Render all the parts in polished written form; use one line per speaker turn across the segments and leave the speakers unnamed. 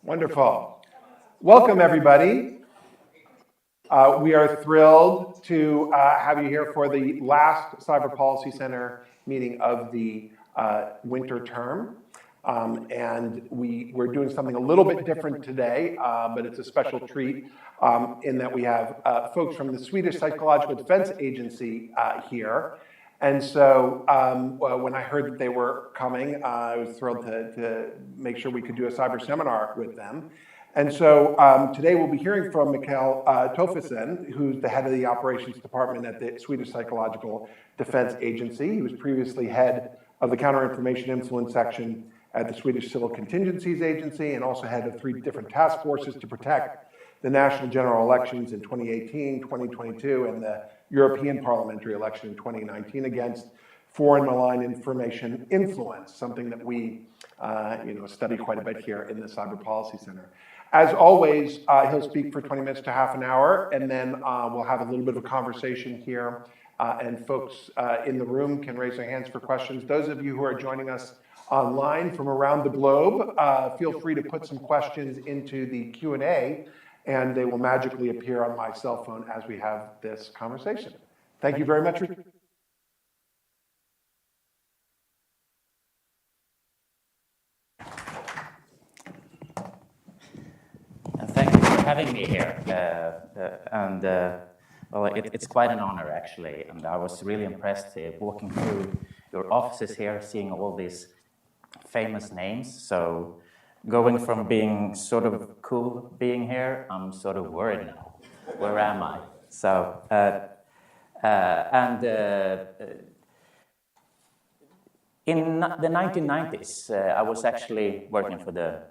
Wonderful. Welcome, everybody. We are thrilled to have you here for the last Cyber Policy Center meeting of the winter term. And we're doing something a little bit different today, but it's a special treat in that we have folks from the Swedish Psychological Defence Agency here. And so when I heard that they were coming, I was thrilled to make sure we could do a cyber seminar with them. And so today we'll be hearing from Mikael Tofvesson, who's the head of the operations department at the Swedish Psychological Defence Agency. He was previously head of the Counter-Information Influence section at the Swedish Civil Contingencies Agency and also head of 3 different task forces to protect the national general elections in 2018, 2022, and the European parliamentary election in 2019 against foreign malign information influence, something that we study quite a bit here in the Cyber Policy Center. As always, he'll speak for 20 minutes to half an hour, and then we'll have a little bit of a conversation here, and folks in the room can raise their hands for questions. Those of you who are joining us online from around the globe, feel free to put some questions into the Q&A, and they will magically appear on my cell phone as we have this conversation. Thank you very much.
And thank you for having me here. Well, it's quite an honor, actually, and I was really impressed walking through your offices here, seeing all these famous names. So going from being sort of cool being here, I'm sort of worried now. Where am I? So, in the 1990s, I was actually working for the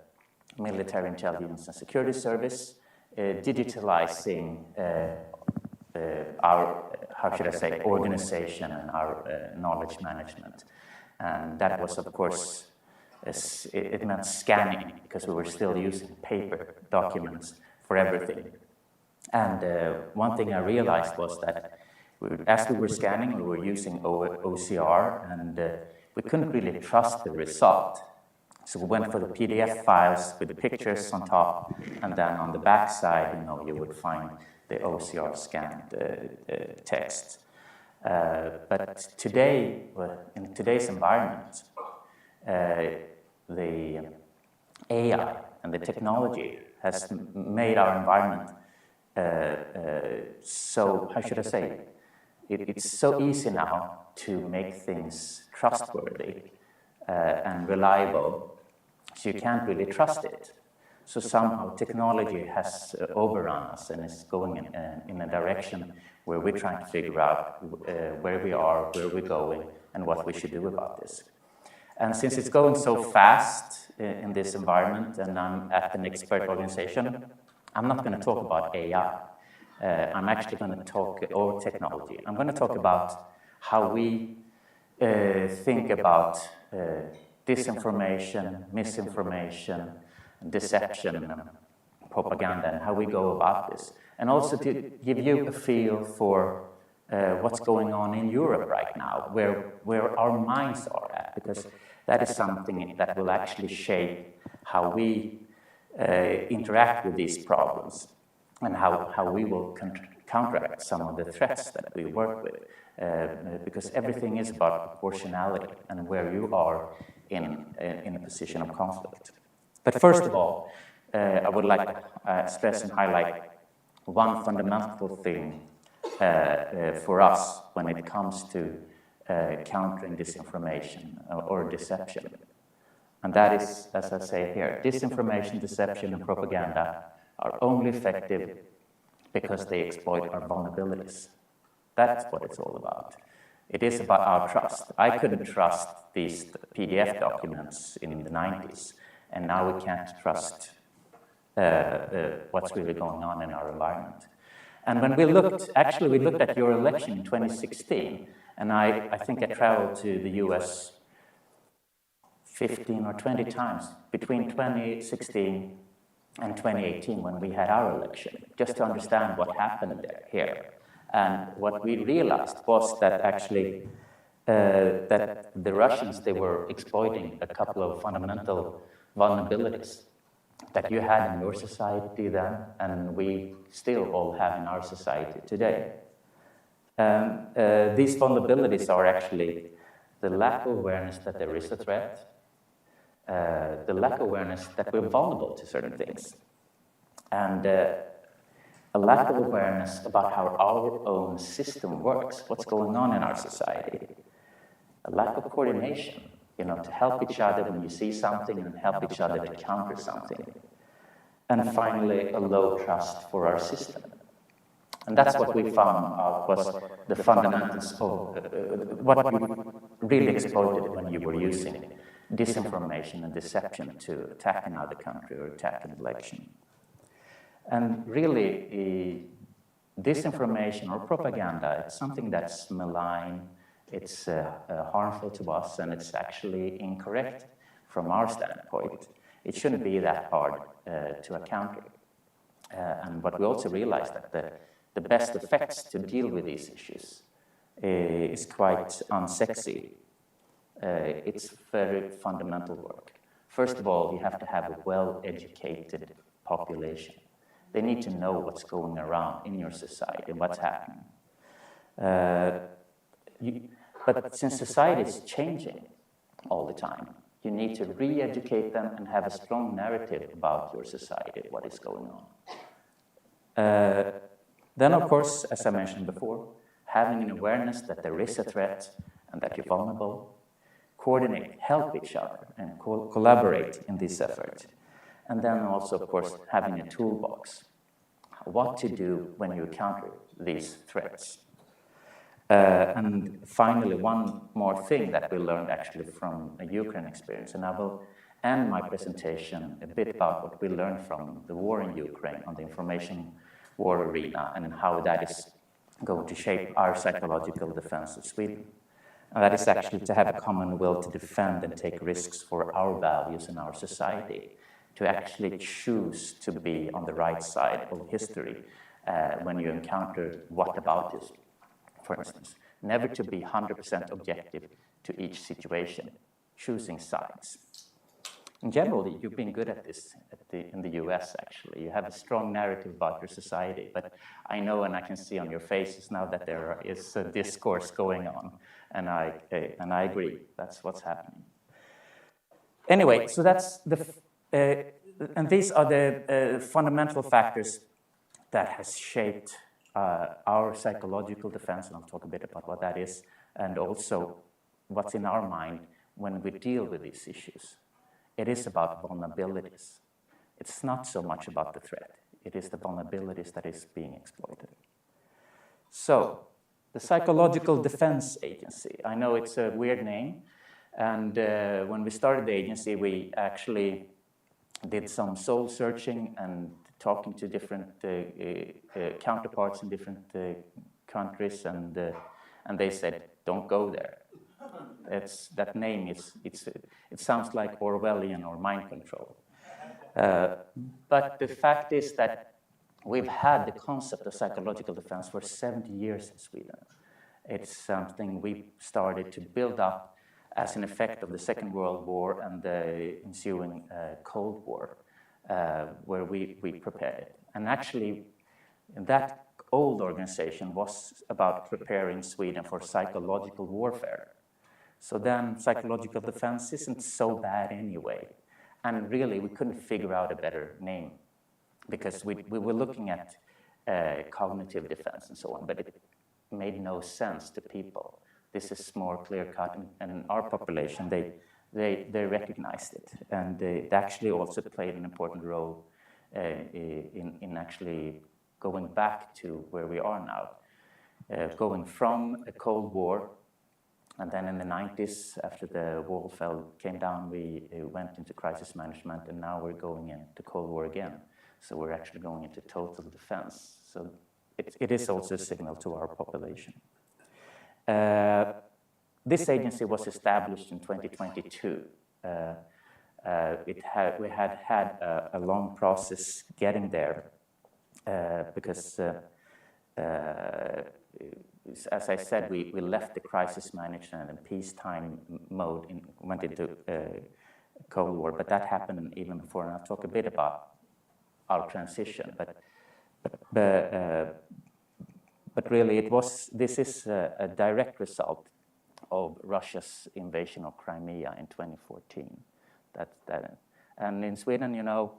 Military Intelligence and Security Service, digitalizing our, how should I say, organization and our knowledge management. And that was, of course, it meant scanning, because we were still using paper documents for everything. And one thing I realized was that as we were scanning, we were using OCR, and we couldn't really trust the result. So we went for the PDF files with the pictures on top, and then on the back side, you would find the OCR scanned text. But today, in today's environment, the AI and the technology has made our environment so, how should I say, it's so easy now to make things trustworthy and reliable, so you can't really trust it. So somehow technology has overrun us and is going in a direction where we're trying to figure out where we are, where we're going, and what we should do about this. And since it's going so fast in this environment, and I'm at an expert organization, I'm not going to talk about AI. I'm actually going to talk over technology. I'm going to talk about how we think about disinformation, misinformation, deception, and propaganda, and how we go about this. And also to give you a feel for what's going on in Europe right now, where our minds are at, because that is something that will actually shape how we interact with these problems, and how we will counteract some of the threats that we work with, because everything is about proportionality and where you are in a position of conflict. But first of all, I would like to stress and highlight one fundamental thing for us when it comes to countering disinformation or deception. And that is, as I say here, disinformation, deception, and propaganda are only effective because they exploit our vulnerabilities. That's what it's all about. It is about our trust. I couldn't trust these PDF documents in the 90s, and now we can't trust what's really going on in our environment. And when we looked at your election in 2016, and I think I traveled to the US 15 or 20 times between 2016 and 2018 when we had our election, just to understand what happened here. And what we realized was that actually that the Russians, they were exploiting a couple of fundamental vulnerabilities that you had in your society then, and we still all have in our society today. These vulnerabilities are actually the lack of awareness that there is a threat, the lack of awareness that we're vulnerable to certain things, and a lack of awareness about how our own system works, what's going on in our society, a lack of coordination, to help each other when you see something and help each other to counter something, and finally, a low trust for our system. And that's what we found out was the fundamentals of what you really exploited when you were using disinformation and deception to attack another country or attack an election. And really, disinformation or propaganda, it's something that's malign, it's harmful to us, and it's actually incorrect from our standpoint. It shouldn't be that hard to counter. And what we also realized that the best effects to deal with these issues is quite unsexy. It's very fundamental work. First of all, you have to have a well-educated population. They need to know what's going around in your society, what's happening. But since society is changing all the time, you need to re-educate them and have a strong narrative about your society, what is going on. Then, of course, as I mentioned before, having an awareness that there is a threat and that you're vulnerable, coordinate, help each other, and collaborate in this effort. And then also, of course, having a toolbox, what to do when you encounter these threats. And finally, one more thing that we learned actually from a Ukraine experience, and I will end my presentation a bit about what we learned from the war in Ukraine on the information war arena and how that is going to shape our psychological defense of Sweden. And that is actually to have a common will to defend and take risks for our values in our society, to actually choose to be on the right side of history when you encounter whataboutism, for instance. Never to be 100% objective to each situation, choosing sides. In general, you've been good at this in the US, actually. You have a strong narrative about your society, but I know and I can see on your faces now that there is a discourse going on, and I agree, that's what's happening. Anyway, so that's and these are the fundamental factors that has shaped our psychological defense, and I'll talk a bit about what that is, and also what's in our mind when we deal with these issues. It is about vulnerabilities. It's not so much about the threat. It is the vulnerabilities that is being exploited. So, the Psychological Defence Agency. I know it's a weird name, and when we started the agency, we actually did some soul searching and talking to different counterparts in different countries, and they said, "Don't go there." That name it sounds like Orwellian or mind control. But the fact is that we've had the concept of psychological defense for 70 years in Sweden. It's something we started to build up as an effect of the Second World War and the ensuing Cold War, where we prepared it. And actually, that old organization was about preparing Sweden for psychological warfare. So then psychological defense isn't so bad anyway. And really, we couldn't figure out a better name because we were looking at cognitive defense and so on, but it made no sense to people. This is more clear-cut, and our population, they recognized it. And it actually also played an important role in actually going back to where we are now, going from a Cold War. And then in the 90s, after the wall came down, we went into crisis management, and now we're going into Cold War again. So we're actually going into total defense. So it is also a signal to our population. This agency was established in 2022. We had a long process getting there because as I said, we left the crisis management and peacetime mode and went into Cold War, but that happened even before, and I'll talk a bit about our transition. But really, this is a direct result of Russia's invasion of Crimea in 2014. And in Sweden, you know,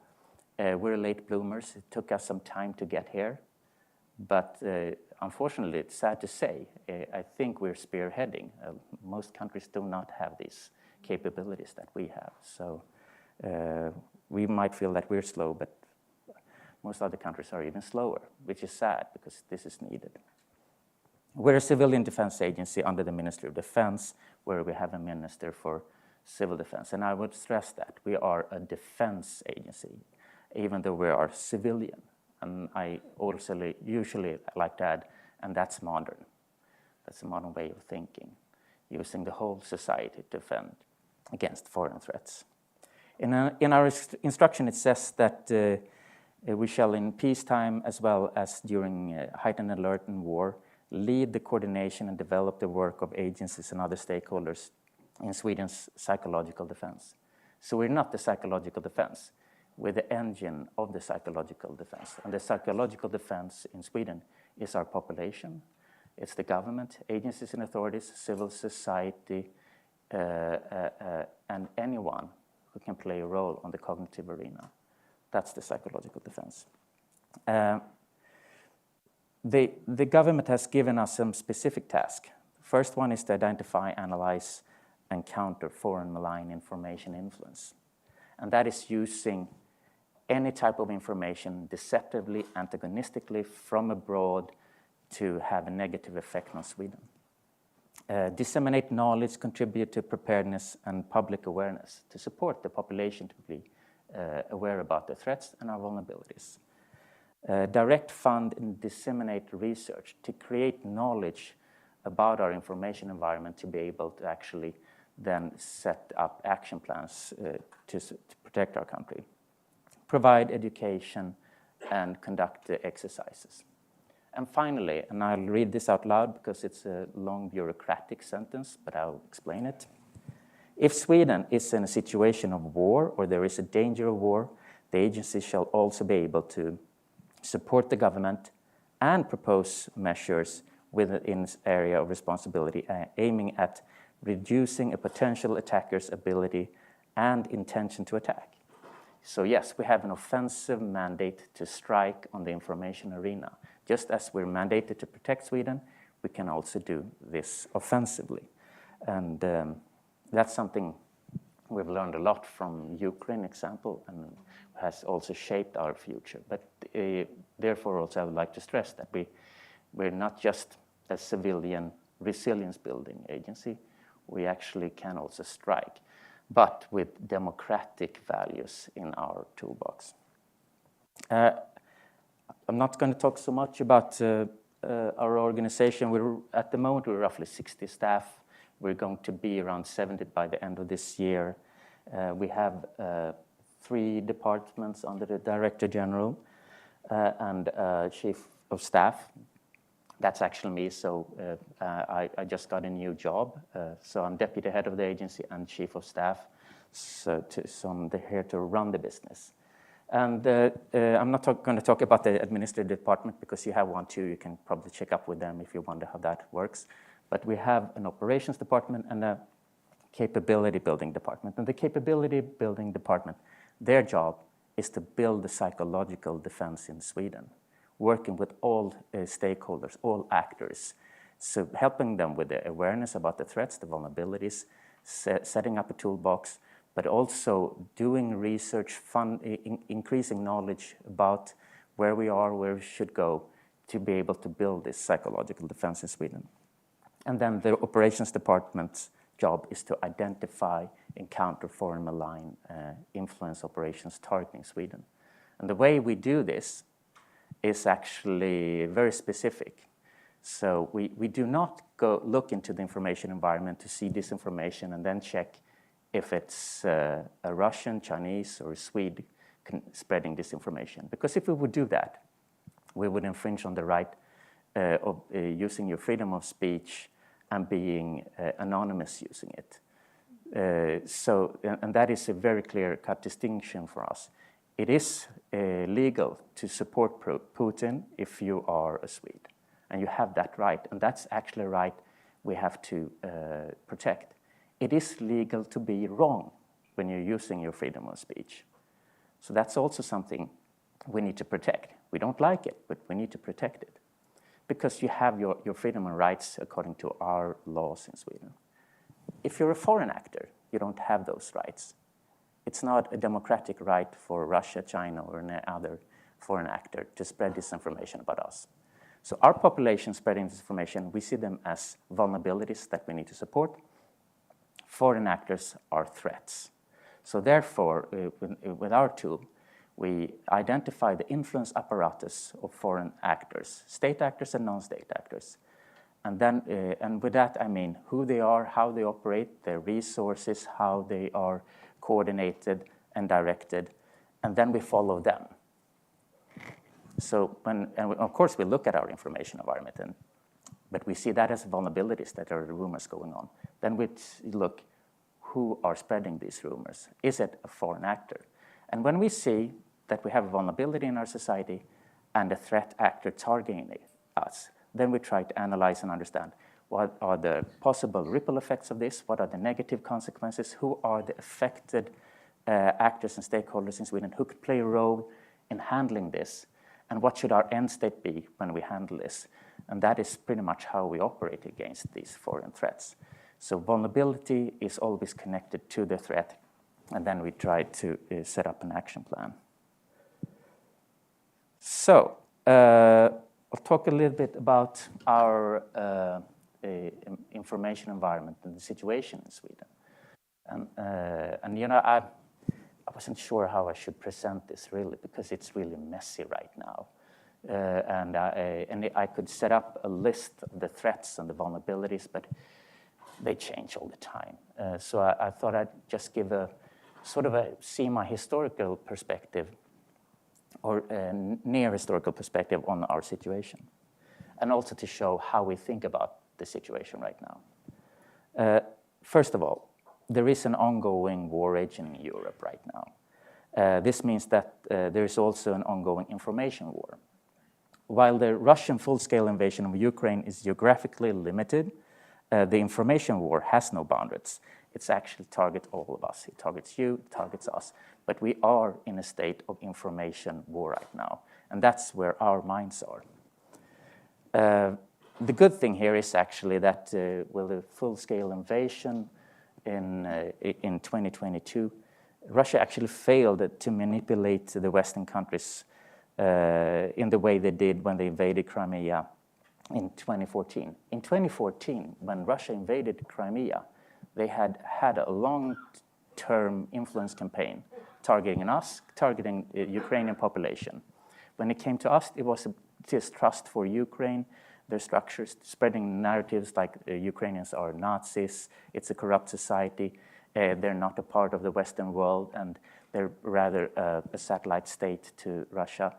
we're late bloomers. It took us some time to get here. But unfortunately, it's sad to say, I think we're spearheading. Most countries do not have these capabilities that we have. So we might feel that we're slow, but most other countries are even slower, which is sad because this is needed. We're a civilian defense agency under the Ministry of Defense, where we have a minister for civil defense. And I would stress that we are a defense agency, even though we are civilian. And I also usually like to add, and that's modern. That's a modern way of thinking, using the whole society to defend against foreign threats. In our instruction, it says that we shall, in peacetime as well as during heightened alert and war, lead the coordination and develop the work of agencies and other stakeholders in Sweden's psychological defense. So we're not the psychological defense. We're the engine of the psychological defense. And the psychological defense in Sweden is our population. It's the government, agencies and authorities, civil society, and anyone who can play a role on the cognitive arena. That's the psychological defense. The government has given us some specific tasks. The first one is to identify, analyze, and counter foreign malign information influence. And that is using any type of information deceptively, antagonistically from abroad to have a negative effect on Sweden. Disseminate knowledge, contribute to preparedness and public awareness to support the population to be aware about the threats and our vulnerabilities. Direct, fund, and disseminate research to create knowledge about our information environment to be able to actually then set up action plans to protect our country. Provide education and conduct exercises. And finally, and I'll read this out loud because it's a long bureaucratic sentence, but I'll explain it. If Sweden is in a situation of war or there is a danger of war, the agency shall also be able to support the government and propose measures within its area of responsibility, aiming at reducing a potential attacker's ability and intention to attack. So yes, we have an offensive mandate to strike on the information arena. Just as we're mandated to protect Sweden, we can also do this offensively. And that's something we've learned a lot from Ukraine example and has also shaped our future. But therefore also I would like to stress that we're not just a civilian resilience building agency, we actually can also strike, but with democratic values in our toolbox. I'm not going to talk so much about our organization. At the moment, we're roughly 60 staff. We're going to be around 70 by the end of this year. We have 3 departments under the Director General and Chief of Staff. That's actually me, so I just got a new job. So I'm Deputy Head of the agency and Chief of Staff. So I'm here to run the business. And I'm not going to talk about the administrative department because you have one too. You can probably check up with them if you wonder how that works. But we have an operations department and a capability building department. And the capability building department, their job is to build the psychological defense in Sweden, working with all stakeholders, all actors. So helping them with the awareness about the threats, the vulnerabilities, setting up a toolbox, but also doing research, increasing knowledge about where we are, where we should go to be able to build this psychological defense in Sweden. And then the operations department's job is to identify and counter foreign malign influence operations targeting Sweden. And the way we do this is actually very specific. So we do not go look into the information environment to see disinformation and then check if it's a Russian, Chinese, or Swede spreading disinformation. Because if we would do that, we would infringe on the right of using your freedom of speech and being anonymous using it. And that is a very clear-cut distinction for us. It is legal to support Putin if you are a Swede, and you have that right, and that's actually a right we have to protect. It is legal to be wrong when you're using your freedom of speech. So that's also something we need to protect. We don't like it, but we need to protect it, because you have your freedom and rights according to our laws in Sweden. If you're a foreign actor, you don't have those rights. It's not a democratic right for Russia, China, or any other foreign actor to spread disinformation about us. So our population spreading disinformation, we see them as vulnerabilities that we need to support. Foreign actors are threats. So therefore, with our tool, we identify the influence apparatus of foreign actors, state actors and non-state actors. And then, and with that, I mean who they are, how they operate, their resources, how they are coordinated and directed, and then we follow them. So of course, we look at our information environment, but we see that as vulnerabilities, that are rumors going on. Then we look who are spreading these rumors. Is it a foreign actor? And when we see that we have a vulnerability in our society and a threat actor targeting us, then we try to analyze and understand what are the possible ripple effects of this, what are the negative consequences, who are the affected actors and stakeholders in Sweden who could play a role in handling this, and what should our end state be when we handle this. And that is pretty much how we operate against these foreign threats. So vulnerability is always connected to the threat, and then we try to set up an action plan. So I'll talk a little bit about our information environment and the situation in Sweden. And you know, I wasn't sure how I should present this really, because it's really messy right now. And I could set up a list of the threats and the vulnerabilities, but they change all the time. So I thought I'd just give a sort of a semi-historical perspective, or a near historical perspective on our situation, and also to show how we think about the situation right now. First of all, there is an ongoing war raging in Europe right now. This means that there is also an ongoing information war. While the Russian full-scale invasion of Ukraine is geographically limited, the information war has no boundaries. It's actually targets all of us. It targets you, it targets us. But we are in a state of information war right now, and that's where our minds are. The good thing here is actually that with the full-scale invasion in 2022, Russia actually failed to manipulate the Western countries in the way they did when they invaded Crimea in 2014. In 2014, when Russia invaded Crimea, they had a long-term influence campaign targeting us, targeting the Ukrainian population. When it came to us, it was a distrust for Ukraine, their structures, spreading narratives like Ukrainians are Nazis, it's a corrupt society, they're not a part of the Western world, and they're rather a satellite state to Russia,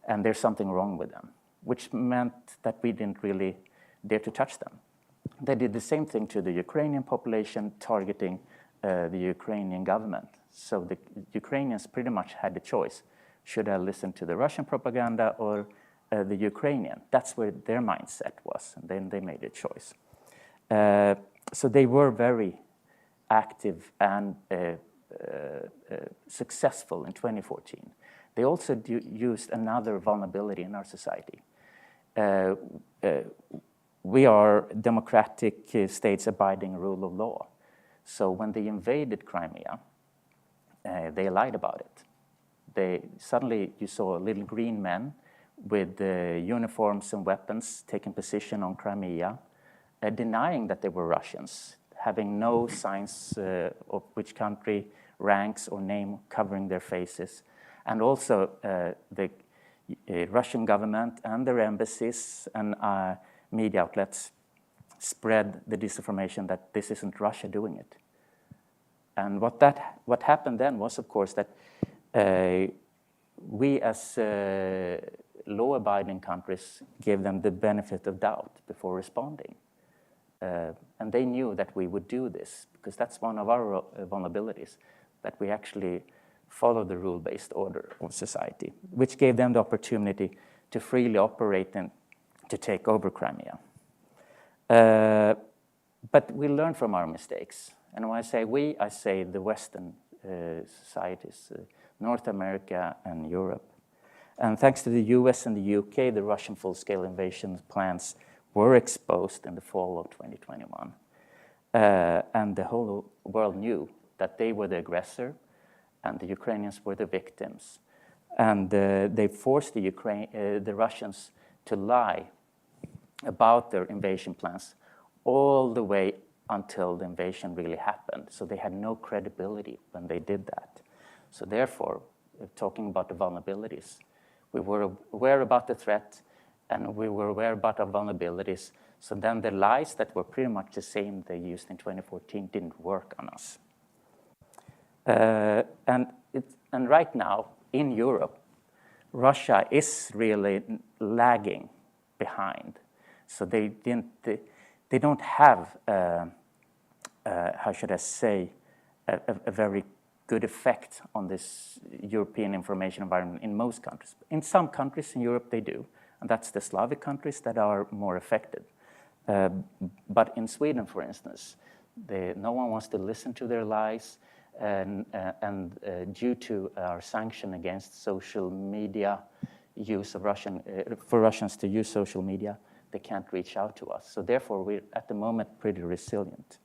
and there's something wrong with them, which meant that we didn't really dare to touch them. They did the same thing to the Ukrainian population, targeting the Ukrainian government. So the Ukrainians pretty much had the choice. Should I listen to the Russian propaganda or the Ukrainian? That's where their mindset was, and then they made a choice. So they were very active and successful in 2014. They also used another vulnerability in our society. We are democratic states abiding rule of law. So when they invaded Crimea, they lied about it. Suddenly you saw little green men with uniforms and weapons taking position on Crimea, denying that they were Russians, having no signs of which country, ranks, or name covering their faces. And also the Russian government and their embassies and media outlets spread the disinformation that this isn't Russia doing it. And what happened then was, of course, that we as law-abiding countries gave them the benefit of doubt before responding. And they knew that we would do this, because that's one of our vulnerabilities, that we actually follow the rule-based order of society, which gave them the opportunity to freely operate and to take over Crimea. But we learn from our mistakes. And when I say we, I say the Western societies, North America and Europe. And thanks to the US and the UK, the Russian full-scale invasion plans were exposed in the fall of 2021. And the whole world knew that they were the aggressor and the Ukrainians were the victims. And they forced the Russians to lie about their invasion plans all the way until the invasion really happened. So they had no credibility when they did that. So therefore, talking about the vulnerabilities, we were aware about the threat and we were aware about our vulnerabilities. So then the lies that were pretty much the same they used in 2014 didn't work on us. And right now, in Europe, Russia is really lagging behind. So they don't have, how should I say, a very good effect on this European information environment in most countries. In some countries in Europe, they do, and that's the Slavic countries that are more affected. But in Sweden, for instance, no one wants to listen to their lies, and due to our sanction against social media use of for Russians to use social media, they can't reach out to us. So therefore, we're at the moment pretty resilient.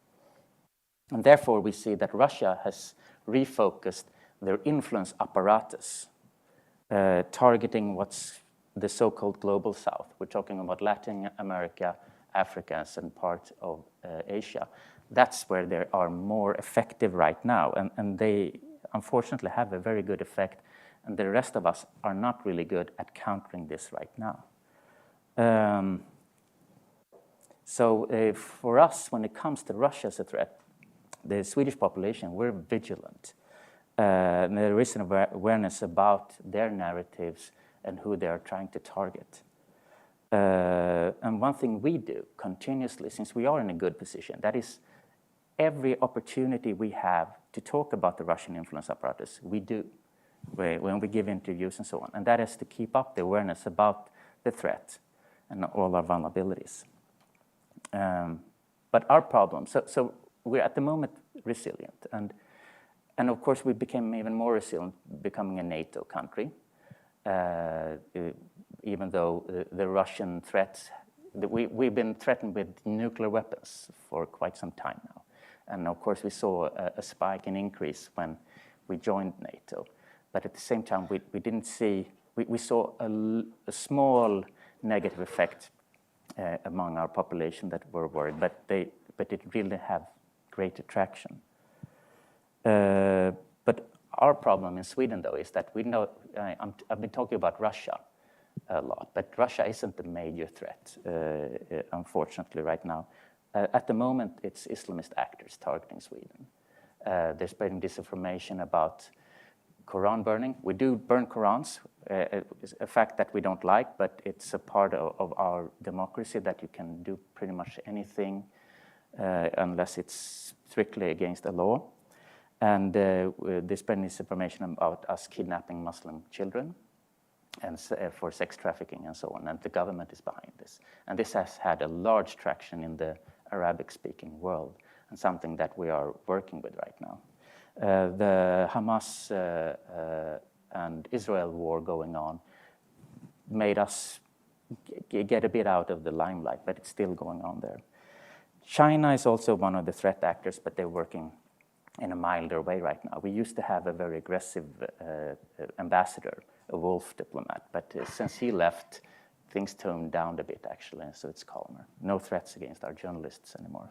And therefore, we see that Russia has refocused their influence apparatus, targeting what's the so-called global south. We're talking about Latin America, Africa, and parts of Asia. That's where they are more effective right now. And they, unfortunately, have a very good effect. And the rest of us are not really good at countering this right now. So for us, when it comes to Russia as a threat, the Swedish population, we're vigilant. There is an awareness about their narratives and who they are trying to target. And one thing we do continuously, since we are in a good position, that is every opportunity we have to talk about the Russian influence apparatus, we do, when we give interviews and so on. And that is to keep up the awareness about the threat and all our vulnerabilities. But our problem, so we're at the moment resilient. And of course, we became even more resilient becoming a NATO country, even though the Russian threats, we've been threatened with nuclear weapons for quite some time now. And of course, we saw a spike in increase when we joined NATO. But at the same time, we didn't see, we saw a small negative effect among our population that were worried, but it really have great attraction. But our problem in Sweden, though, is that we know, I've been talking about Russia a lot, but Russia isn't the major threat, unfortunately, right now. At the moment, it's Islamist actors targeting Sweden. They're spreading disinformation about Quran burning. We do burn Qurans, a fact that we don't like, but it's a part of our democracy that you can do pretty much anything unless it's strictly against the law. And they spread disinformation about us kidnapping Muslim children and for sex trafficking and so on, and the government is behind this. And this has had a large traction in the Arabic-speaking world, and something that we are working with right now. The Hamas and Israel war going on made us get a bit out of the limelight, but it's still going on there. China is also one of the threat actors, but they're working in a milder way right now. We used to have a very aggressive ambassador, a wolf diplomat, but since he left, things toned down a bit, actually, so it's calmer. No threats against our journalists anymore.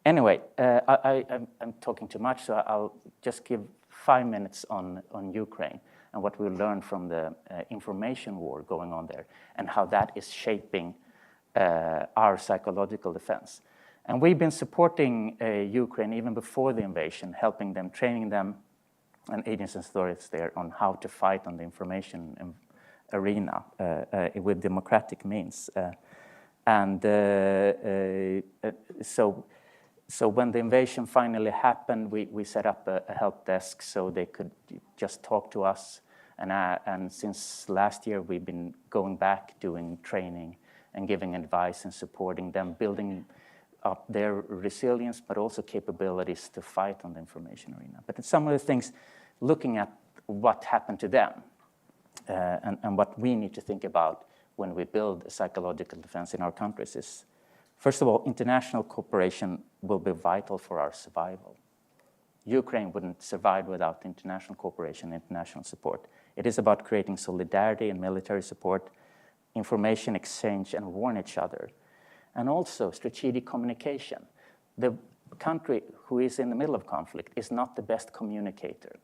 Anyway, I'm talking too much, so I'll just give 5 minutes on Ukraine and what we learned from the information war going on there and how that is shaping our psychological defense. And we've been supporting Ukraine even before the invasion, helping them, training them, and agencies and authorities there on how to fight on the information arena with democratic means. And so when the invasion finally happened, we set up a help desk so they could just talk to us. And since last year, we've been going back, doing training and giving advice and supporting them, building up their resilience, but also capabilities to fight on the information arena. But some of the things, looking at what happened to them and what we need to think about when we build a psychological defense in our countries is, first of all, international cooperation will be vital for our survival. Ukraine wouldn't survive without international cooperation, international support. It is about creating solidarity and military support, information exchange, and warn each other. And also strategic communication. The country who is in the middle of conflict is not the best communicator.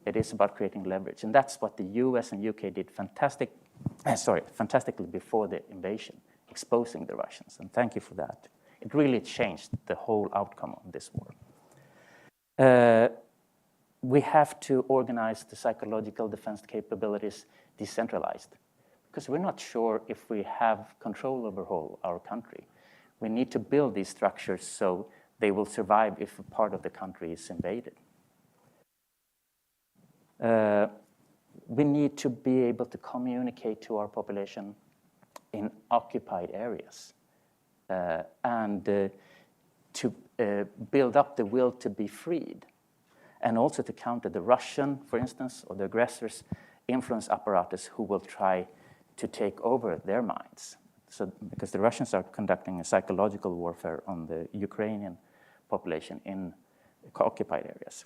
It is about creating leverage. And that's what the US and UK did fantastically before the invasion, exposing the Russians. And thank you for that. It really changed the whole outcome of this war. We have to organize the psychological defense capabilities decentralized, because we're not sure if we have control over our country. We need to build these structures so they will survive if a part of the country is invaded. We need to be able to communicate to our population in occupied areas and to build up the will to be freed, and also to counter the Russian, for instance, or the aggressors' influence apparatus who will try to take over their minds. So, because the Russians are conducting a psychological warfare on the Ukrainian population in occupied areas.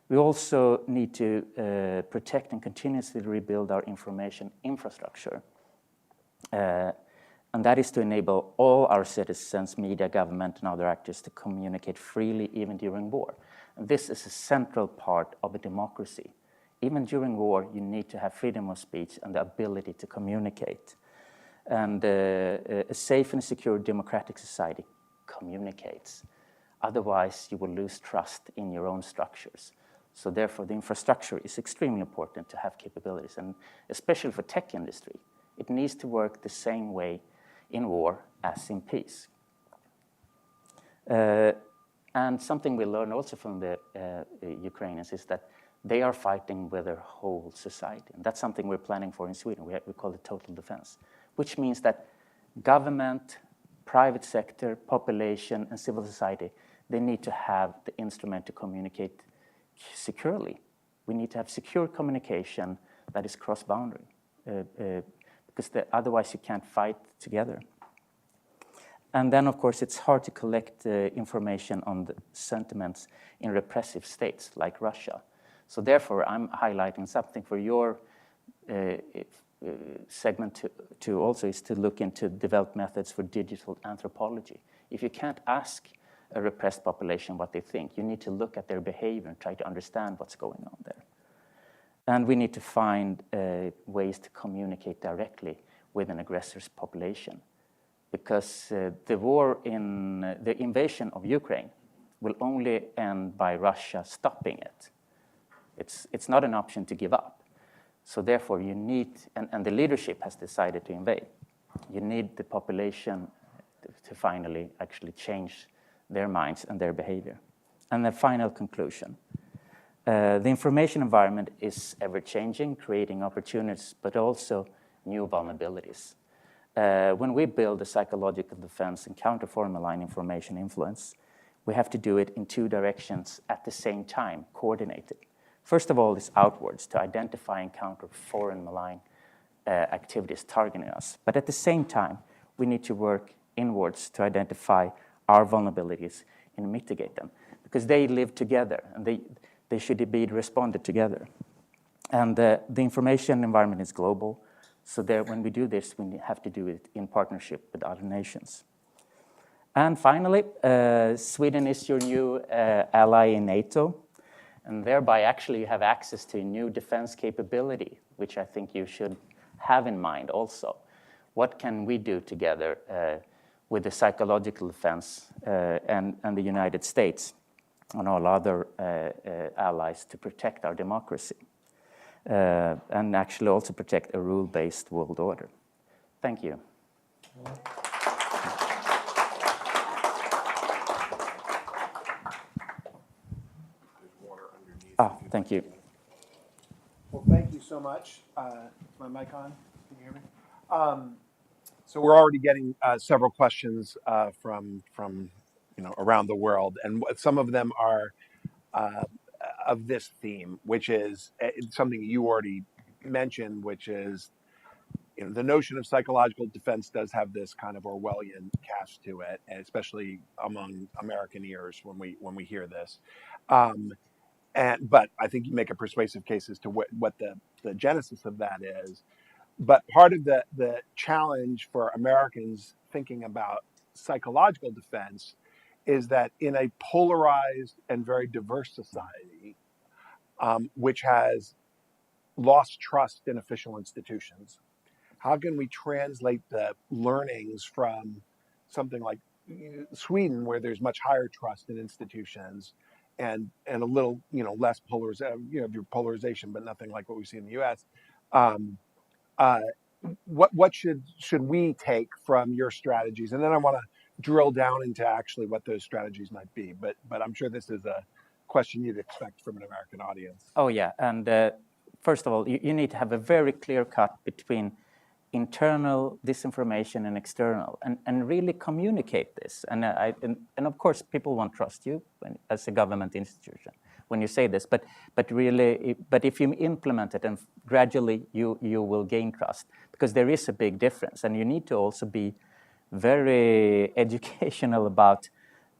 We also need to protect and continuously rebuild our information infrastructure. And that is to enable all our citizens, media, government, and other actors to communicate freely even during war. And this is a central part of a democracy. Even during war, you need to have freedom of speech and the ability to communicate. And a safe and secure democratic society communicates. Otherwise, you will lose trust in your own structures. So therefore, the infrastructure is extremely important to have capabilities, and especially for tech industry. It needs to work the same way in war as in peace. And something we learned also from the Ukrainians is that they are fighting with their whole society. And that's something we're planning for in Sweden. We call it total defense, which means that government, private sector, population, and civil society, they need to have the instrument to communicate securely. We need to have secure communication that is cross-boundary, because otherwise you can't fight together. And then, of course, it's hard to collect information on the sentiments in repressive states like Russia. So therefore, I'm highlighting something for your segment to also is to look into develop methods for digital anthropology. If you can't ask a repressed population what they think, you need to look at their behavior and try to understand what's going on there. And we need to find ways to communicate directly with an aggressor's population, because the invasion of Ukraine will only end by Russia stopping it. It's not an option to give up. So therefore you need, and the leadership has decided to invade, you need the population to finally actually change their minds and their behavior. And the final conclusion. The information environment is ever-changing, creating opportunities, but also new vulnerabilities. When we build a psychological defense and counter malign information influence, we have to do it in two directions at the same time, coordinated. First of all, is outwards, to identify and counter foreign malign activities targeting us. But at the same time, we need to work inwards to identify our vulnerabilities and mitigate them, because they live together and they should be responded together. And the information environment is global, so when we do this, we have to do it in partnership with other nations. And finally, Sweden is your new ally in NATO, and thereby actually you have access to a new defense capability, which I think you should have in mind also. What can we do together with the psychological defense and the United States and all other allies to protect our democracy and actually also protect a rule-based world order? Thank you. Thank you.
Well, thank you so much. Is my mic on? Can you hear me? So we're already getting several questions from around the world, and some of them are uh, of this theme, which is something you already mentioned, which is the notion of psychological defense does have this kind of Orwellian cast to it, and especially among American ears when we hear this. Um, but I think you make a persuasive case as to what the genesis of that is. But part of the challenge for Americans thinking about psychological defense is that in a polarized and very diverse society, which has lost trust in official institutions, how can we translate the learnings from something like Sweden, where there's much higher trust in institutions, and a little less polarization, but nothing like what we see in the U.S. Um, uh, what should we take from your strategies? And then I want to drill down into actually what those strategies might be. But I'm sure this is a question you'd expect from an American audience.
Oh, yeah. And first of all, you need to have a very clear cut between internal disinformation and external, and really communicate this. And of course, people won't trust you as a government institution when you say this. But if you implement it, and gradually you will gain trust, because there is a big difference, and you need to also be very educational about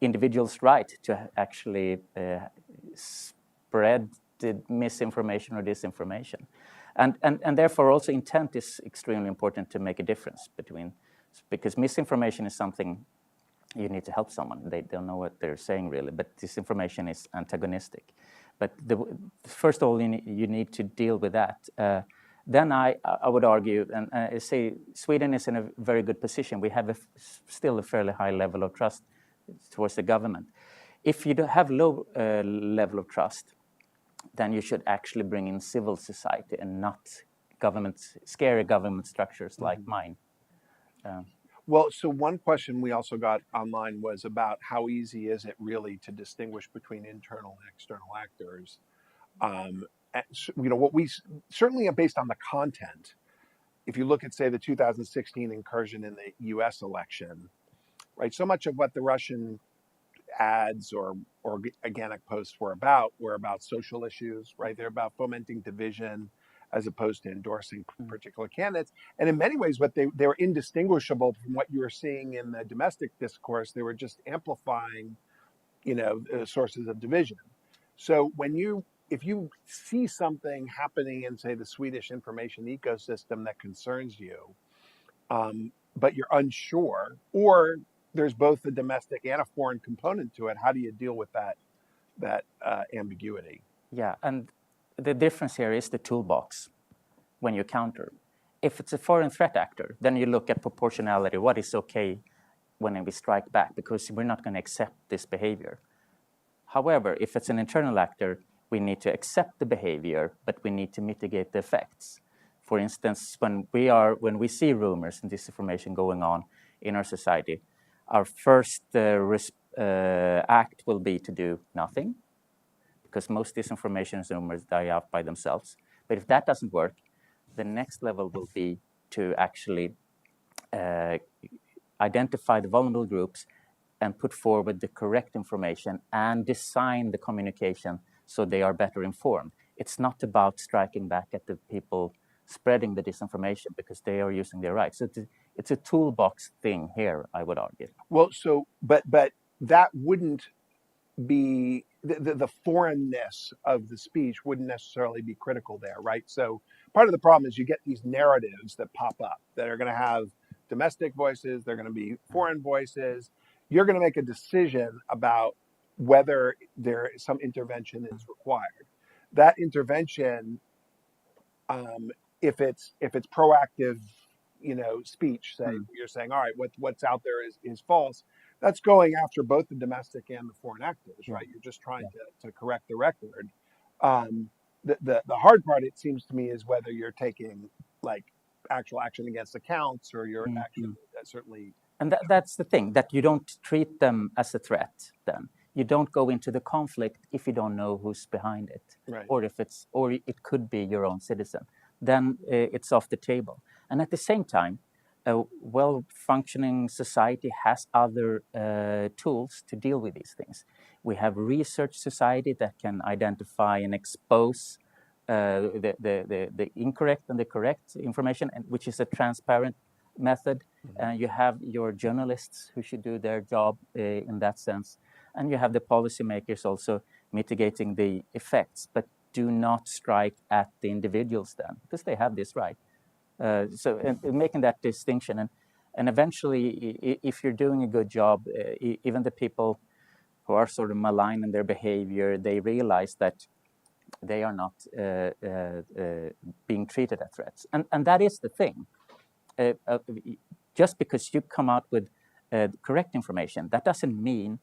individuals' right to actually spread the misinformation or disinformation. And therefore also intent is extremely important to make a difference between, because misinformation is something you need to help someone. They don't know what they're saying really, but disinformation is antagonistic. But first of all, you need to deal with that. Then I would argue and say Sweden is in a very good position. We have still a fairly high level of trust towards the government. If you have low level of trust, then you should actually bring in civil society and not scary government structures like mine.
Well, so one question we also got online was about how easy is it really to distinguish between internal and external actors. What we certainly based on the content. If you look at, say, the 2016 incursion in the U.S. election, right? So much of what the Russian ads or organic posts were about social issues, right? They're about fomenting division as opposed to endorsing particular candidates. And in many ways, they were indistinguishable from what you were seeing in the domestic discourse. They were just amplifying, sources of division. So if you see something happening in, say, the Swedish information ecosystem that concerns you, but you're unsure, or there's both a domestic and a foreign component to it, how do you deal with that ambiguity?
Yeah, and the difference here is the toolbox when you counter. If it's a foreign threat actor, then you look at proportionality, what is okay when we strike back, because we're not going to accept this behavior. However, if it's an internal actor, we need to accept the behavior, but we need to mitigate the effects. For instance, when we see rumors and disinformation going on in our society, our first act will be to do nothing, because most disinformation and rumors die out by themselves. But if that doesn't work, the next level will be to actually identify the vulnerable groups and put forward the correct information and design the communication so they are better informed. It's not about striking back at the people spreading the disinformation because they are using their rights. So it's a toolbox thing here, I would argue.
Well, but that wouldn't be the foreignness of the speech wouldn't necessarily be critical there, right? So part of the problem is you get these narratives that pop up that are going to have domestic voices, they're going to be foreign voices. You're going to make a decision about whether some intervention is required. That intervention, if it's proactive, speech, say you're saying, all right, what's out there is false. That's going after both the domestic and the foreign actors, right? You're just trying to correct the record. The hard part, it seems to me, is whether you're taking like actual action against accounts or your action certainly.
And that's the thing, that you don't treat them as a threat then. you don't go into the conflict if you don't know who's behind it,
Right.
or it could be your own citizen. Then it's off the table. And at the same time, a well-functioning society has other tools to deal with these things. We have research society that can identify and expose the incorrect and the correct information, and which is a transparent method. You have your journalists who should do their job in that sense, and you have the policymakers also mitigating the effects, but do not strike at the individuals then, because they have this right. And making that distinction, and eventually, if you're doing a good job, even the people who are sort of malign in their behavior, they realize that they are not being treated as threats. And that is the thing. Just because you come out with correct information, that doesn't mean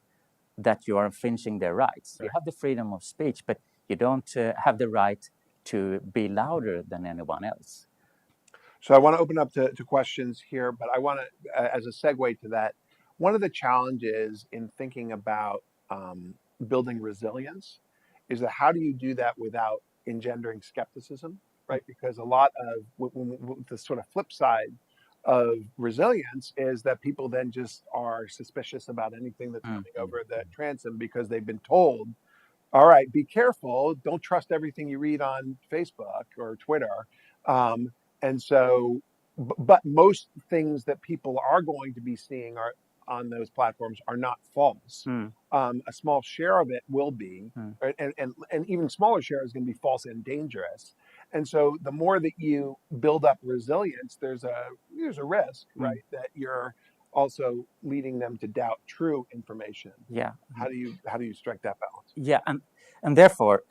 that you are infringing their rights. Right. You have the freedom of speech, but you don't have the right to be louder than anyone else.
So I want to open up to questions here, but I want to, as a segue to that, one of the challenges in thinking about building resilience is that how do you do that without engendering skepticism, right? Because a lot of the sort of flip side of resilience is that people then just are suspicious about anything that's coming over the transom because they've been told, all right, be careful, don't trust everything you read on Facebook or Twitter. And so, but most things that people are going to be seeing are on those platforms are not false. A small share of it will be, right? And even smaller share is going to be false and dangerous. And so, the more that you build up resilience, there's a risk, right, that you're also leading them to doubt true information.
Yeah.
How do you strike that balance?
Yeah, and therefore,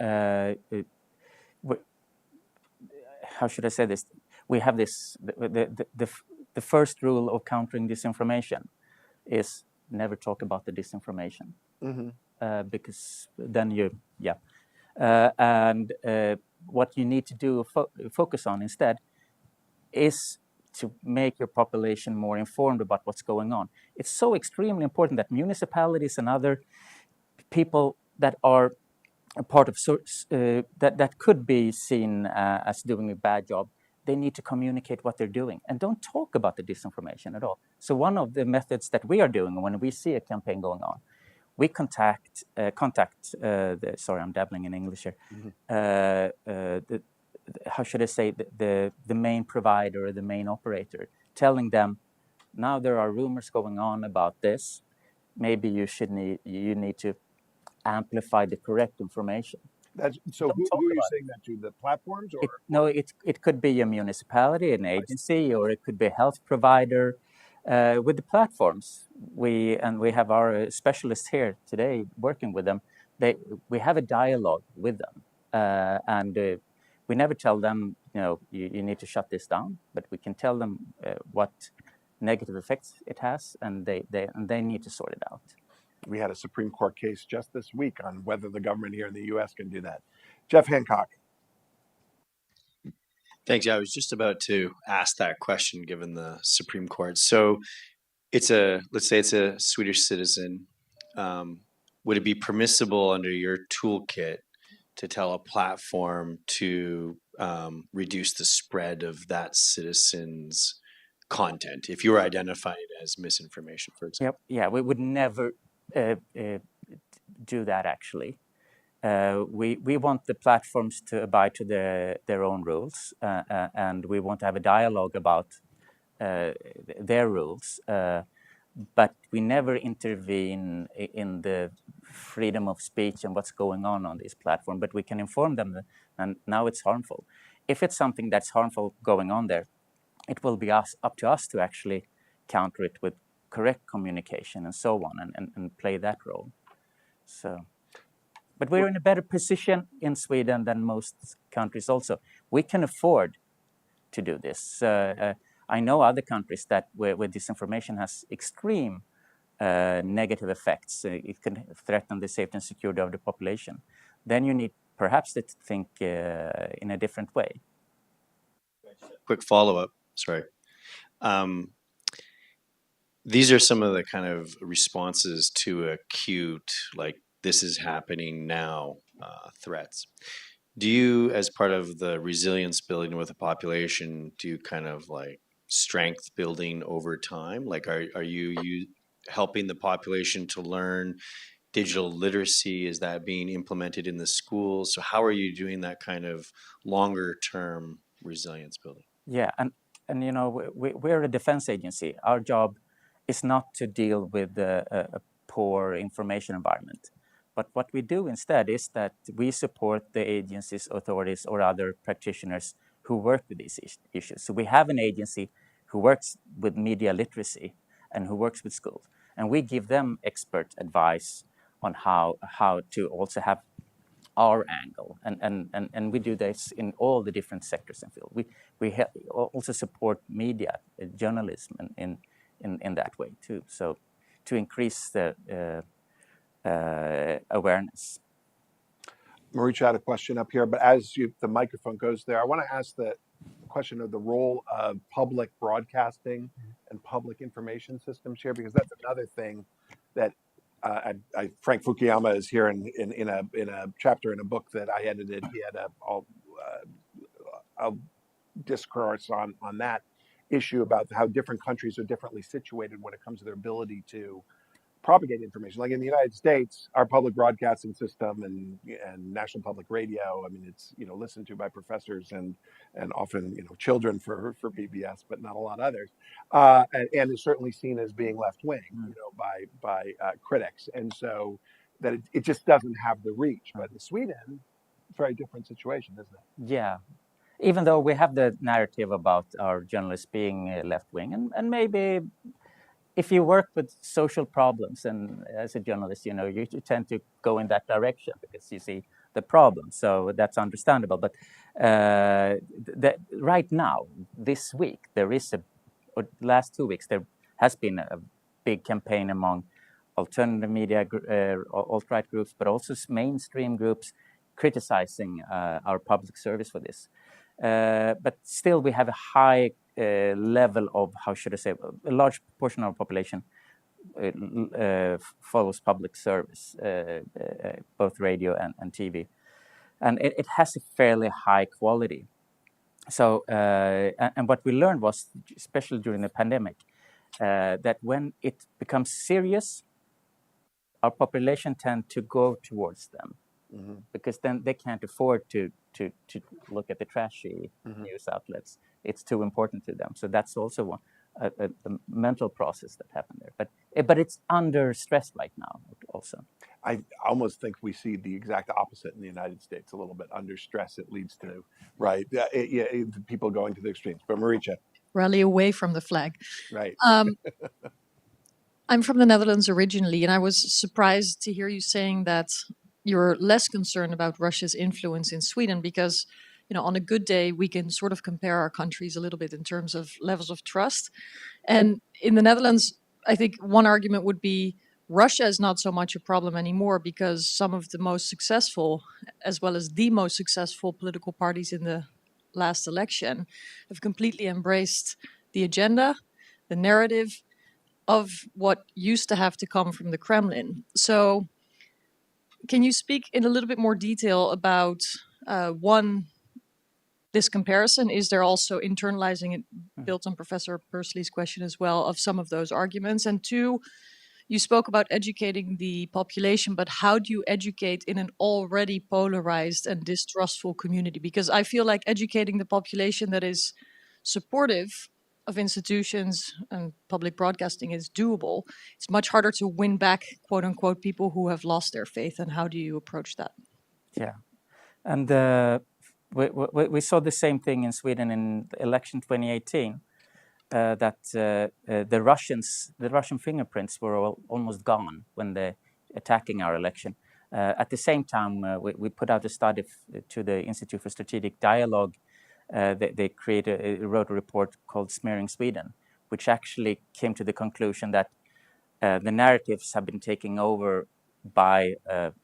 how should I say this? We have this the first rule of countering disinformation is never talk about the disinformation, because then and what you need to do focus on instead is to make your population more informed about what's going on. It's so extremely important that municipalities and other people that are a part of that could be seen as doing a bad job, they need to communicate what they're doing and don't talk about the disinformation at all. So one of the methods that we are doing when we see a campaign going on, we contact sorry, I'm dabbling in English here. How should I say, the main provider or the main operator, telling them, now there are rumors going on about this. Maybe you need to amplify the correct information.
So who are you saying that to? The platforms, or
no? It could be a municipality, an agency, or it could be a health provider. With the platforms, we have our specialists here today working with them. We have a dialogue with them, and we never tell them, you need to shut this down, but we can tell them what negative effects it has, and they need to sort it out.
We had a Supreme Court case just this week on whether the government here in the U.S. can do that. Jeff Hancock.
Thanks. Yeah, I was just about to ask that question given the Supreme Court. So let's say it's a Swedish citizen. Would it be permissible under your toolkit to tell a platform to reduce the spread of that citizen's content if you were identifying it as misinformation, for example?
Yep. Yeah, we would never do that, actually. We want the platforms to abide to their own rules, and we want to have a dialogue about their rules, but we never intervene in the freedom of speech and what's going on this platform, but we can inform them that, and now it's harmful. If it's something that's harmful going on there, it will be up to us to actually counter it with correct communication and so on, and play that role. So, but we're in a better position in Sweden than most countries also. We can afford to do this. I know other countries where disinformation has extreme negative effects. It can threaten the safety and security of the population. Then you need perhaps to think in a different way.
Quick follow-up, sorry. These are some of the kind of responses to acute, like this is happening now threats. Do you, as part of the resilience building with the population, do kind of like strength building over time? Like, are you helping the population to learn digital literacy? Is that being implemented in the schools? So how are you doing that kind of longer term resilience building?
Yeah, and you know, we're a defense agency. Our job is not to deal with a poor information environment. But what we do instead is that we support the agencies, authorities, or other practitioners who work with these issues. So we have an agency who works with media literacy and who works with schools. And we give them expert advice on how to also have our angle. And we do this in all the different sectors and fields. We also support media, journalism in that way too. So to increase the awareness.
Maricha had a question up here, but as the microphone goes there, I want to ask the question of the role of public broadcasting and public information systems here, because that's another thing that Frank Fukuyama is here in a chapter in a book that I edited. He had a discourse on that issue about how different countries are differently situated when it comes to their ability to propagate information. Like in the United States, our public broadcasting system and National Public Radio, I mean, it's listened to by professors and often children for PBS, but not a lot of others, and is certainly seen as being left wing, by critics, and so that it just doesn't have the reach. But in Sweden, it's a very different situation, isn't it?
Yeah. Even though we have the narrative about our journalists being left wing, and maybe if you work with social problems, and as a journalist, you tend to go in that direction because you see the problem. So that's understandable. But right now, this week, or last 2 weeks, there has been a big campaign among alternative media, alt-right groups, but also mainstream groups criticizing our public service for this. But still, we have a high level of, how should I say, a large portion of our population follows public service, both radio and TV. And it has a fairly high quality. So, and what we learned was, especially during the pandemic, that when it becomes serious, our population tend to go towards them. Mm-hmm. Because then they can't afford to look at the trashy news outlets. It's too important to them. So that's also a mental process that happened there. But it's under stress right now also.
I almost think we see the exact opposite in the United States. A little bit under stress, it leads to people going to the extremes. But Maricha,
rally away from the flag.
Right.
I'm from the Netherlands originally, and I was surprised to hear you saying that you're less concerned about Russia's influence in Sweden because, on a good day, we can sort of compare our countries a little bit in terms of levels of trust. And in the Netherlands, I think one argument would be Russia is not so much a problem anymore because some of the most successful, as well as the most successful political parties in the last election have completely embraced the agenda, the narrative of what used to have to come from the Kremlin. So can you speak in a little bit more detail about, one, this comparison? Is there also internalizing it, built on Professor Persily's question as well, of some of those arguments? And two, you spoke about educating the population, but how do you educate in an already polarized and distrustful community? Because I feel like educating the population that is supportive of institutions and public broadcasting is doable. It's much harder to win back, quote unquote, people who have lost their faith. And how do you approach that?
Yeah. And we saw the same thing in Sweden in the election 2018, that the Russian fingerprints were almost gone when they're attacking our election. At the same time, we put out a study to the Institute for Strategic Dialogue. They wrote a report called Smearing Sweden, which actually came to the conclusion that the narratives have been taken over by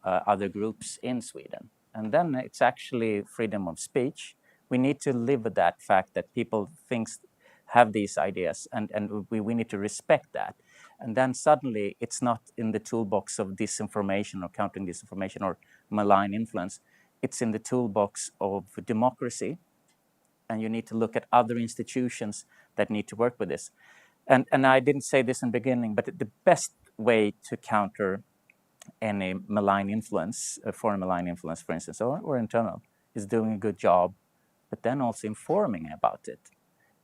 other groups in Sweden. And then it's actually freedom of speech. We need to live with that fact that people have these ideas, and we need to respect that. And then suddenly it's not in the toolbox of disinformation or countering disinformation or malign influence. It's in the toolbox of democracy. And you need to look at other institutions that need to work with this. And I didn't say this in the beginning, but the best way to counter any malign influence, foreign malign influence, for instance, or internal, is doing a good job, but then also informing about it.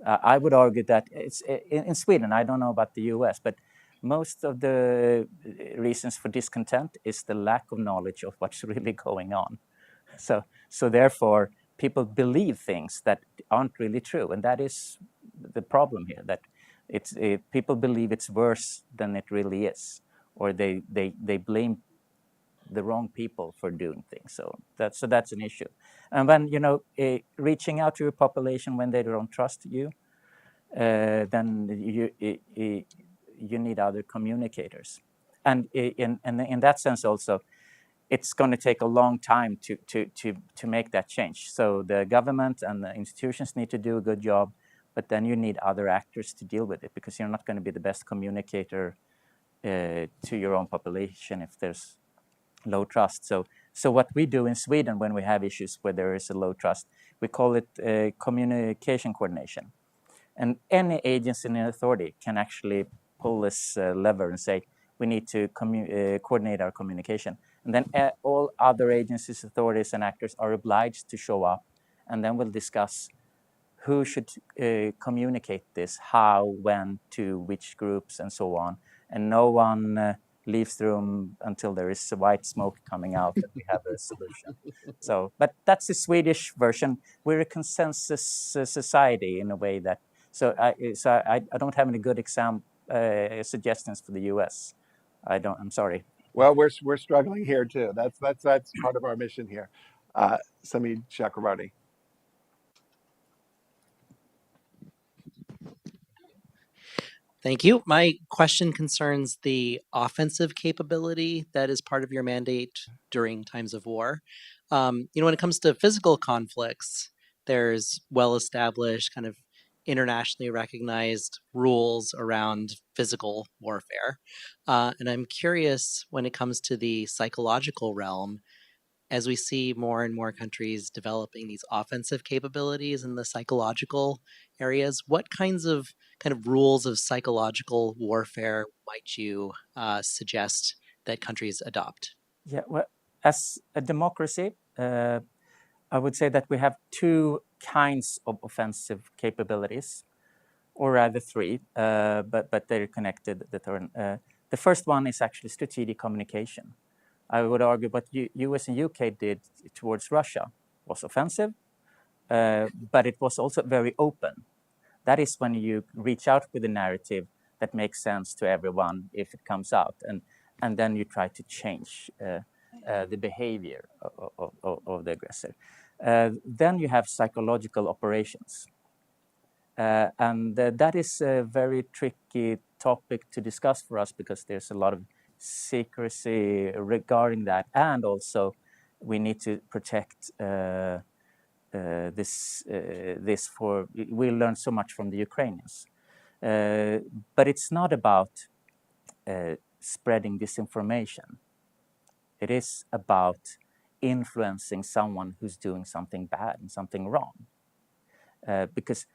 I would argue that it's in Sweden, I don't know about the US, but most of the reasons for discontent is the lack of knowledge of what's really going on. So therefore, people believe things that aren't really true, and that is the problem here. That people believe it's worse than it really is, or they blame the wrong people for doing things. So that's an issue. And when reaching out to your population when they don't trust you, then you need other communicators. And in that sense also, it's going to take a long time to make that change. So the government and the institutions need to do a good job, but then you need other actors to deal with it, because you're not going to be the best communicator to your own population if there's low trust. So what we do in Sweden when we have issues where there is a low trust, we call it communication coordination. And any agency and authority can actually pull this lever and say, we need to coordinate our communication. And then all other agencies, authorities, and actors are obliged to show up, and then we'll discuss who should communicate this, how, when, to which groups, and so on. And no one leaves the room until there is white smoke coming out and we have a solution. But that's the Swedish version. We're a consensus society in a way that. So I don't have any good suggestions for the US. I'm sorry.
Well, we're struggling here too. That's part of our mission here. Sami Chakravarti.
Thank you. My question concerns the offensive capability that is part of your mandate during times of war. When it comes to physical conflicts, there's well-established, kind of internationally recognized rules around physical warfare. And I'm curious when it comes to the psychological realm, as we see more and more countries developing these offensive capabilities in the psychological areas, what kinds of rules of psychological warfare might you suggest that countries adopt?
Yeah, well, as a democracy, I would say that we have two kinds of offensive capabilities, or rather three, but they're connected. The first one is actually strategic communication. I would argue what US and UK did towards Russia was offensive, but it was also very open. That is when you reach out with a narrative that makes sense to everyone if it comes out, and then you try to change the behavior of the aggressor. Then you have psychological operations. And that is a very tricky topic to discuss for us, because there's a lot of secrecy regarding that, and also we need to protect this for. We learned so much from the Ukrainians, but it's not about spreading disinformation. It is about influencing someone who's doing something bad and something wrong, because.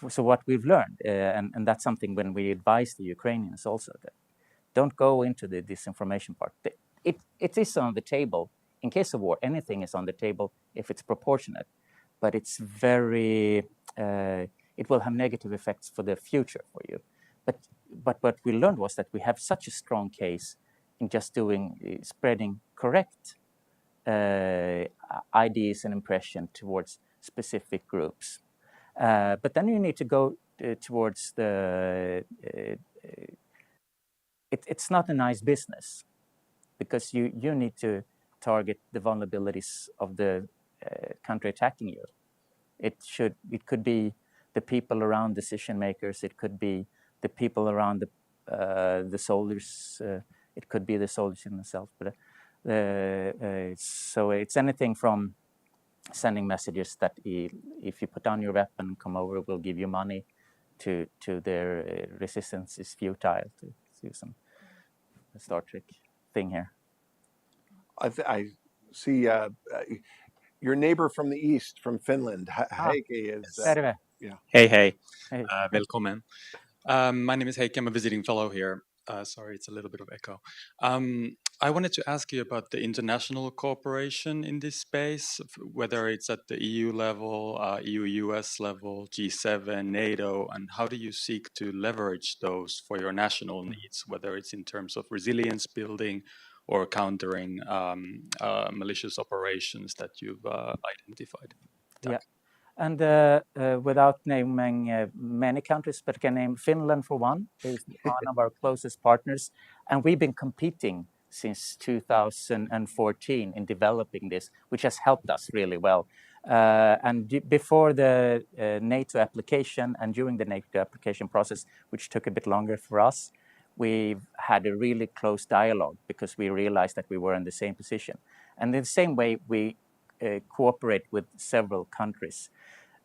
So what we've learned, and that's something when we advise the Ukrainians also, that don't go into the disinformation part. It is on the table. In case of war, anything is on the table if it's proportionate, but it's very, it will have negative effects for the future for you. But what we learned was that we have such a strong case in just spreading correct ideas and impression towards specific groups. But then you need to go towards the. It's not a nice business, because you need to target the vulnerabilities of the country attacking you. It could be the people around decision makers. It could be the people around the soldiers. It could be the soldiers in themselves. But so it's anything from sending messages that if you put down your weapon, come over, we'll give you money, to their resistance is futile. Let's use some Star Trek thing here.
I see your neighbor from the east, from Finland, Heike, is.
Terve.
Hey, hey.
Hey.
Välkommen. My name is Heike. I'm a visiting fellow here. Sorry, it's a little bit of echo. I wanted to ask you about the international cooperation in this space, whether it's at the EU level, EU-US level, G7, NATO, and how do you seek to leverage those for your national needs, whether it's in terms of resilience building or countering malicious operations that you've identified?
Yeah. And without naming many countries, but can name Finland for one, is one of our closest partners. And we've been competing since 2014 in developing this, which has helped us really well. And before the NATO application and during the NATO application process, which took a bit longer for us, we've had a really close dialogue because we realized that we were in the same position. And in the same way, we cooperate with several countries.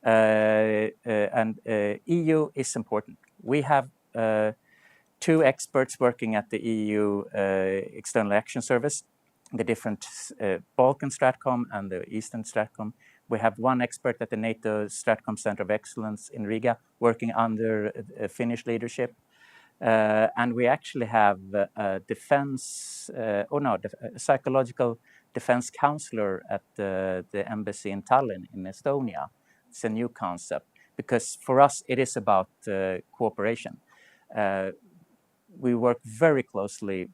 And EU is important. We have 2 experts working at the EU External Action Service, the different Balkan Stratcom and the Eastern Stratcom. We have 1 expert at the NATO Stratcom Center of Excellence in Riga, working under Finnish leadership. And we actually have a psychological defense counselor at the embassy in Tallinn in Estonia. It's a new concept because for us it is about cooperation. We work very closely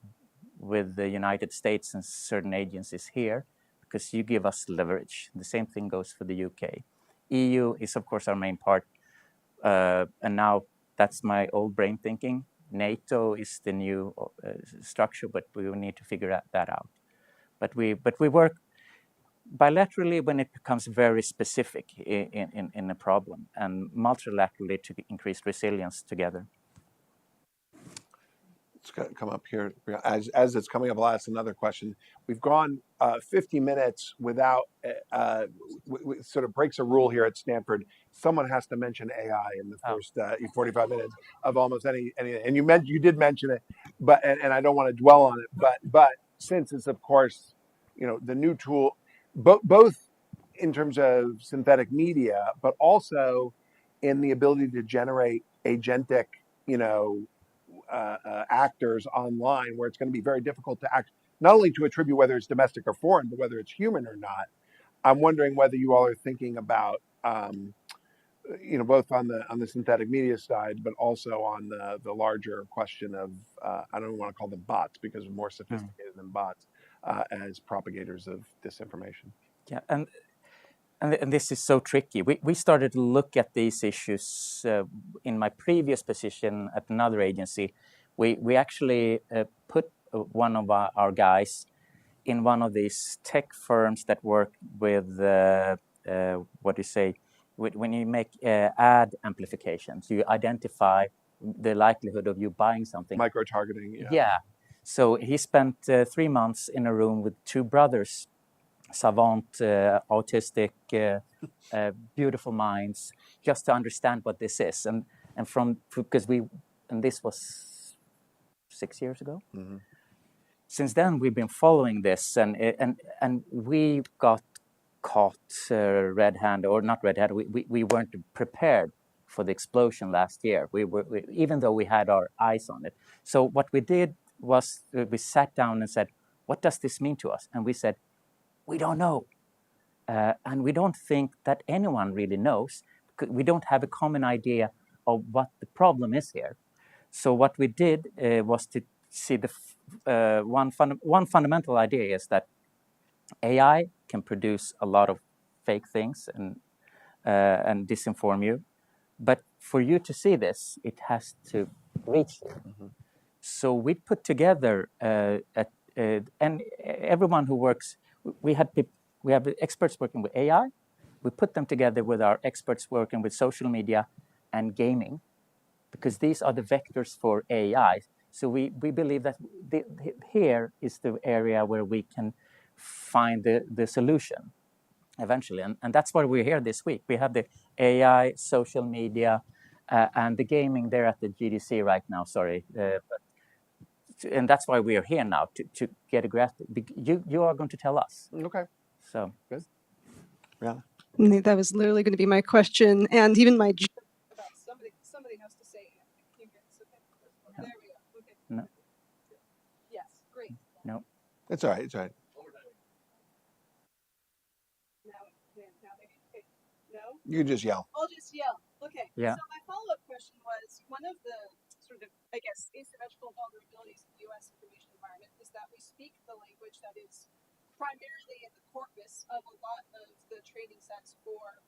with the United States and certain agencies here because you give us leverage. The same thing goes for the UK. EU is of course our main part, and now that's my old brain thinking. NATO is the new structure, but we will need to figure that out. But we work bilaterally when it becomes very specific in a problem, and multilaterally to increase resilience together.
It's going to come up here. As it's coming up, I'll ask another question. We've gone 50 minutes without, sort of breaks a rule here at Stanford. Someone has to mention AI in the first 45 minutes of almost any, and you did mention it, but and I don't want to dwell on it, but since it's of course, the new tool, both in terms of synthetic media, but also in the ability to generate agentic, actors online, where it's going to be very difficult to act, not only to attribute whether it's domestic or foreign, but whether it's human or not. I'm wondering whether you all are thinking about, both on the synthetic media side, but also on the larger question of, I don't want to call them bots because they're more sophisticated than bots, as propagators of disinformation.
Yeah, and this is so tricky. We started to look at these issues in my previous position at another agency. We actually put one of our guys in one of these tech firms that work with when you make ad amplifications, you identify the likelihood of you buying something.
Micro-targeting,
Yeah. So he spent 3 months in a room with 2 brothers, savant, autistic, beautiful minds, just to understand what this is. And this was 6 years ago.
Mm-hmm.
Since then, we've been following this, and we got caught red-handed, or not red-handed. We weren't prepared for the explosion last year. Even though we had our eyes on it. So what we did was we sat down and said, "What does this mean to us?" And we said, "We don't know, and we don't think that anyone really knows. We don't have a common idea of what the problem is here." So what we did was to see the one fundamental idea is that AI can produce a lot of fake things and disinform you, but for you to see this, it has to reach you. Mm-hmm. So we put together and everyone who works. We have experts working with AI. We put them together with our experts working with social media and gaming, because these are the vectors for AI. So we believe that here is the area where we can find the solution eventually. And that's why we're here this week. We have the AI, social media, and the gaming there at the GDC right now, sorry. But and that's why we are here now to get a grasp. You are going to tell us.
Okay,
So
good. Yeah.
That was literally going to be my question, and even my joke about somebody has to say it. There we go. Okay.
No.
Yes, great.
No.
It's all right. It's all right.
Now maybe. Okay. No.
You just yell.
I'll just yell. Okay.
Yeah.
So my follow-up question was, one of the sort of, I guess, asymmetrical vulnerabilities of the U.S. information environment is that we speak the language that is primarily in the corpus of a lot of the training sets for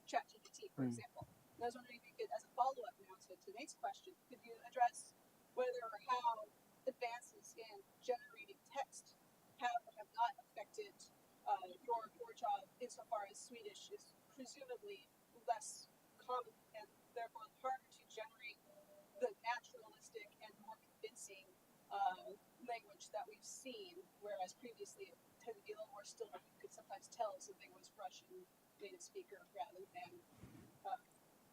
ChatGPT, for example. And I was wondering if you could, as a follow-up now to today's question, could you address whether or how advances in generating text have or have not affected your job, insofar as Swedish is presumably less common and therefore harder to generate the naturalistic and more convincing language that we've seen, whereas previously it tended to be a little more still. You could sometimes tell if something was Russian native speaker rather than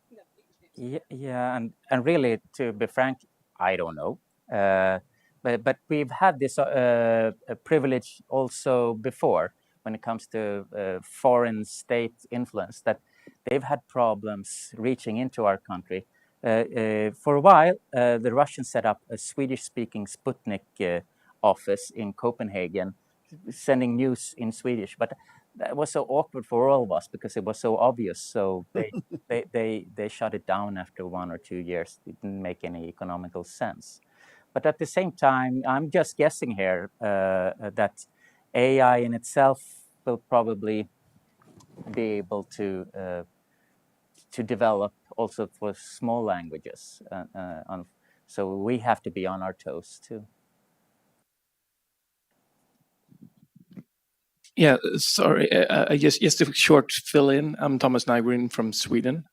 English native speaker.
Yeah, and really, to be frank, I don't know. But we've had this privilege also before when it comes to foreign state influence, that they've had problems reaching into our country. For a while, the Russians set up a Swedish-speaking Sputnik office in Copenhagen, sending news in Swedish. But that was so awkward for all of us because it was so obvious. So they shut it down after 1 or 2 years. It didn't make any economical sense. But at the same time, I'm just guessing here that AI in itself will probably be able to develop also for small languages. So we have to be on our toes too.
Yeah, sorry. I just a short fill in. I'm Thomas Nygren from Sweden.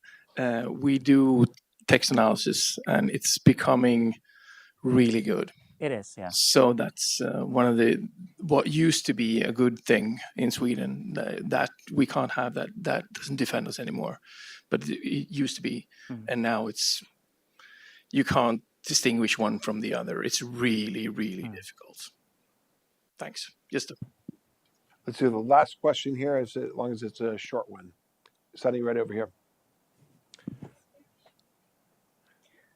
We do text analysis, and it's becoming really good.
It is, yeah.
So that's one of what used to be a good thing in Sweden, that we can't have that doesn't defend us anymore, but it used to be, and now you can't distinguish one from the other. It's really, really difficult. Thanks.
Let's do the last question here, as long as it's a short one. Sunny, right over here.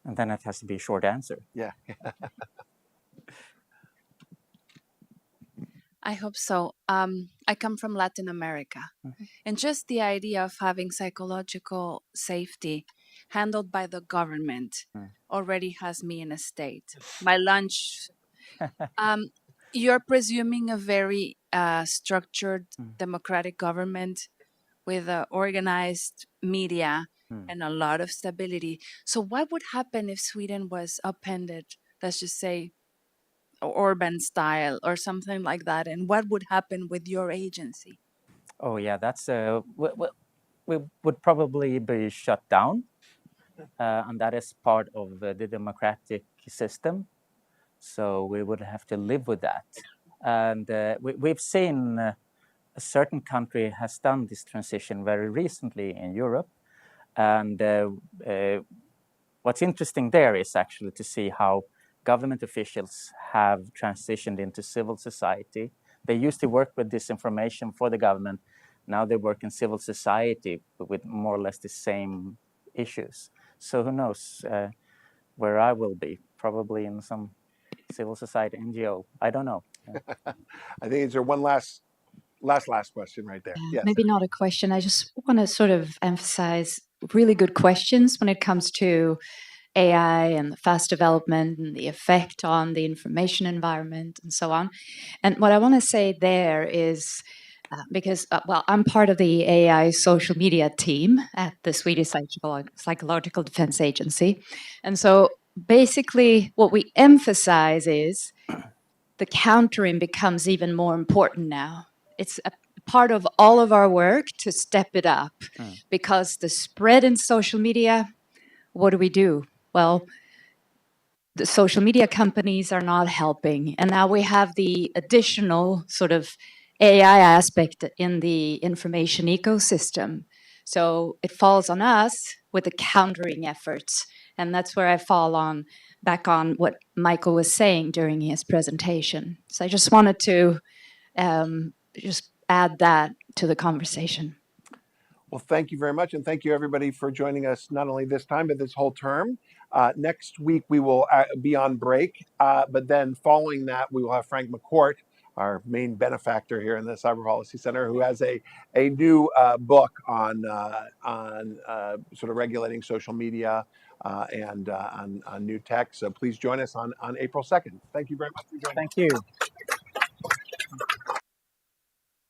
And then it has to be a short answer.
Yeah.
I hope so. I come from Latin America. And just the idea of having psychological safety handled by the government already has me in a state. My lunch, you're presuming a very structured democratic government with organized media and a lot of stability. So what would happen if Sweden was upended, let's just say, Orban style or something like that? And what would happen with your agency?
Oh, yeah, that's we would probably be shut down. And that is part of the democratic system. So we would have to live with that. And we've seen a certain country has done this transition very recently in Europe. And what's interesting there is actually to see how government officials have transitioned into civil society. They used to work with disinformation for the government. Now they work in civil society with more or less the same issues. So who knows where I will be? Probably in some civil society NGO. I don't know.
I think it's your one last question right there. Yes.
Maybe not a question. I just want to sort of emphasize really good questions when it comes to AI and the fast development and the effect on the information environment and so on. And what I want to say there is, because, I'm part of the AI social media team at the Swedish Psychological Defence Agency. And so basically what we emphasize is the countering becomes even more important now. It's a part of all of our work to step it up because the spread in social media, what do? Well, the social media companies are not helping. And now we have the additional sort of AI aspect in the information ecosystem. So it falls on us with the countering efforts. And that's where I fall on back on what Michael was saying during his presentation. So I just wanted to just add that to the conversation.
Well, thank you very much. And thank you, everybody, for joining us not only this time, but this whole term. Next week, we will be on break. But then following that, we will have Frank McCourt, our main benefactor here in the Cyber Policy Center, who has a new book on sort of regulating social media and on new tech. So please join us on April 2nd. Thank you very much for joining us.
Thank you.